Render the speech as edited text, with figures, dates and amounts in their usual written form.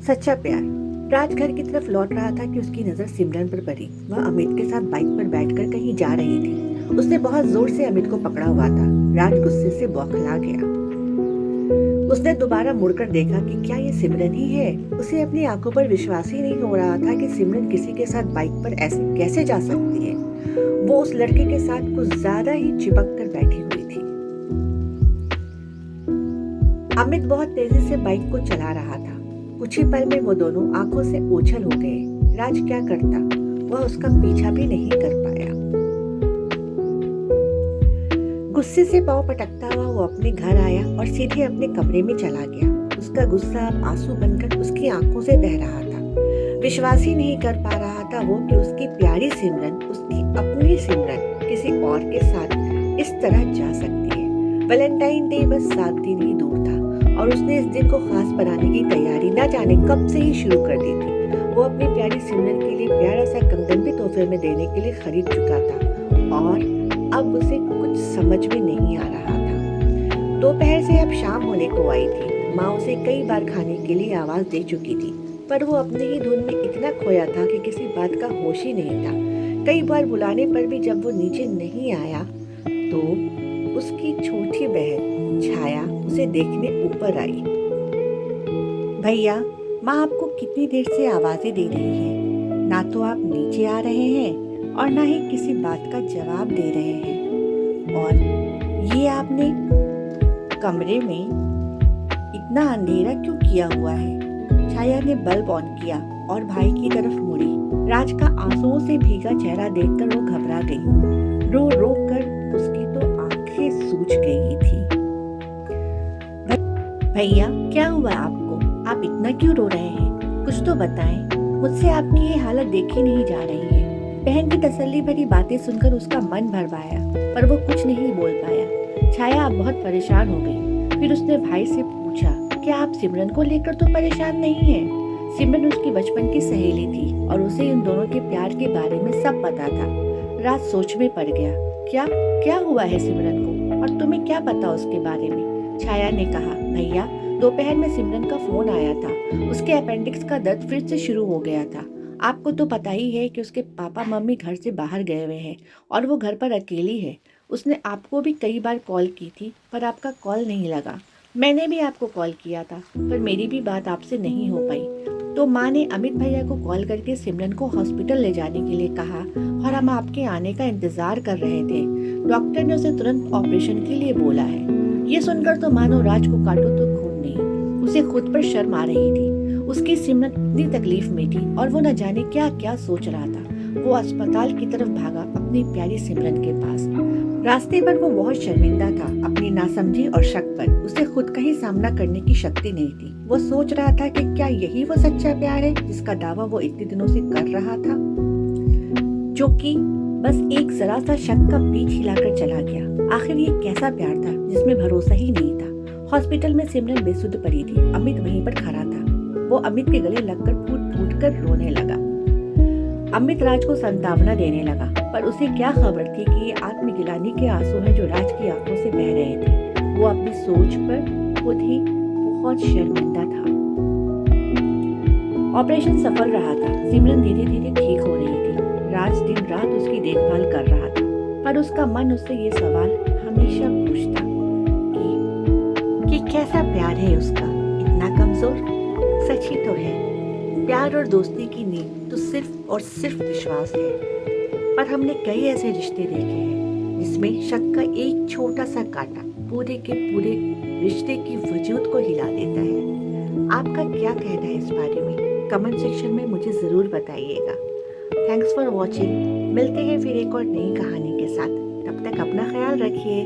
सच्चा प्यार। राज घर की तरफ लौट रहा था कि उसकी नजर सिमरन पर पड़ी। वह अमित के साथ बाइक पर बैठकर कहीं जा रही थी। उसने बहुत जोर से अमित को पकड़ा हुआ था। राज गुस्से से बौखला गया। उसने दोबारा मुड़कर देखा कि क्या ये सिमरन ही है। उसे अपनी आंखों पर विश्वास ही नहीं हो रहा था कि सिमरन किसी के साथ बाइक पर ऐसे कैसे जा सकती है। वो उस लड़के के साथ कुछ ज्यादा ही चिपक कर बैठी हुई थी। अमित बहुत तेजी से बाइक को चला रहा था। कुछ ही पल में वो दोनों आंखों से ओझल हो गए। राज क्या करता, वह उसका पीछा भी नहीं कर पाया। गुस्से से पांव पटकता हुआ वो अपने घर आया और सीधे अपने कमरे में चला गया। उसका गुस्सा अब आंसू बनकर उसकी आंखों से बह रहा था। विश्वास ही नहीं कर पा रहा था वो कि उसकी प्यारी सिमरन, उसकी अपनी सिमरन किसी और के साथ इस तरह जा सकती है। वैलेंटाइन डे बस 7 दिन ही दूर था और उसने इस दिन को खास बनाने की तैयारी न जाने कब से ही शुरू कर दी थी। वो अपनी प्यारी सिमरन के लिए प्यारा सा कंगन भी तोहफे में देने के लिए खरीद चुका था और अब उसे कुछ समझ में नहीं आ रहा था। दोपहर से अब शाम होने को आई थी। माँ उसे कई बार खाने के लिए आवाज दे चुकी थी, पर वो अपने ही धुन में इतना खोया था कि किसी बात का होश ही नहीं था। कई बार बुलाने पर भी जब वो नीचे नहीं आया तो उसकी छोटी बहन छाया उसे देखने ऊपर आई। भैया, माँ आपको कितनी देर से आवाजें दे रही है। ना तो आप नीचे आ रहे हैं और ना ही किसी बात का जवाब दे रहे हैं। और ये आपने कमरे में इतना अंधेरा क्यों किया हुआ है? छाया ने बल्ब ऑन किया और भाई की तरफ मुड़ी। राज का आंसुओं से भीगा चेहरा देखकर वो घबरा गई। रो रो कर उसकी तो आंखें सूज गई थी। भैया, क्या हुआ आपको? आप इतना क्यों रो रहे हैं? कुछ तो बताएं। मुझसे आपकी ये हालत देखी नहीं जा रही है। बहन की तसल्ली भरी बातें सुनकर उसका मन भर आया, पर वो कुछ नहीं बोल पाया। छाया अब बहुत परेशान हो गई। फिर उसने भाई से पूछा, क्या आप सिमरन को लेकर तो परेशान नहीं है? सिमरन उसकी बचपन की सहेली थी और उसे इन दोनों के प्यार के बारे में सब पता था। राज सोच में पड़ गया। क्या क्या हुआ है सिमरन को, और तुम्हें क्या पता उसके बारे में? छाया ने कहा, भैया, दोपहर में सिमरन का फोन आया था। उसके अपेंडिक्स का दर्द फिर से शुरू हो गया था। आपको तो पता ही है कि उसके पापा मम्मी घर से बाहर गए हुए हैं और वो घर पर अकेली है। उसने आपको भी कई बार कॉल की थी, पर आपका कॉल नहीं लगा। मैंने भी आपको कॉल किया था, पर मेरी भी बात आपसे नहीं हो पाई। तो माँ ने अमित भैया को कॉल करके सिमरन को हॉस्पिटल ले जाने के लिए कहा और हम आपके आने का इंतजार कर रहे थे। डॉक्टर ने उसे तुरंत ऑपरेशन के लिए बोला है। ये सुनकर तो मानो राज को काटो तो खून नहीं। उसे खुद पर शर्म आ रही थी। उसकी सिमरन इतनी तकलीफ में थी और वो न जाने क्या क्या सोच रहा था। वो अस्पताल की तरफ भागा अपनी प्यारी सिमरन के पास। रास्ते पर वो बहुत शर्मिंदा था अपनी नासमझी और शक पर। उसे खुद का ही सामना करने की शक्ति नहीं थी। वो सोच रहा था कि क्या यही वो सच्चा प्यार है जिसका दावा वो इतने दिनों से कर रहा था, जो कि बस एक जरा सा शक का बीज हिलाकर चला गया। आखिर ये कैसा प्यार था जिसमें भरोसा ही नहीं था। हॉस्पिटल में सिमरन बेसुध पड़ी थी। अमित वहीं पर खड़ा था। वो अमित के गले लगकर फूट फूट कर रोने लगा। अमित राज को सांत्वना देने लगा, पर उसे क्या खबर थी कि ये आत्मगिलानी के आंसू हैं जो राज की आंखों से बह रहे थे। वो अपनी सोच पर खुद ही बहुत शर्मिंदा था। ऑपरेशन सफल रहा था। सिमरन धीरे धीरे ठीक हो रही थी। राज दिन रात उसकी देखभाल कर रहा था, पर उसका मन उससे ये सवाल हमेशा पूछता कि कैसा प्यार है उसका, इतना कमजोर? सच ही तो है, प्यार और दोस्ती की नींव तो सिर्फ और सिर्फ विश्वास है। पर हमने कई ऐसे रिश्ते देखे हैं जिसमें शक का एक छोटा सा कांटा पूरे के पूरे रिश्ते की वजूद को हिला देता है। आपका क्या कहना है इस बारे में? कमेंट सेक्शन में मुझे ज़रूर बताइएगा। Thanks for watching. मिलते हैं फिर एक और नई कहानी के साथ। तब तक अपना ख्याल रखिए।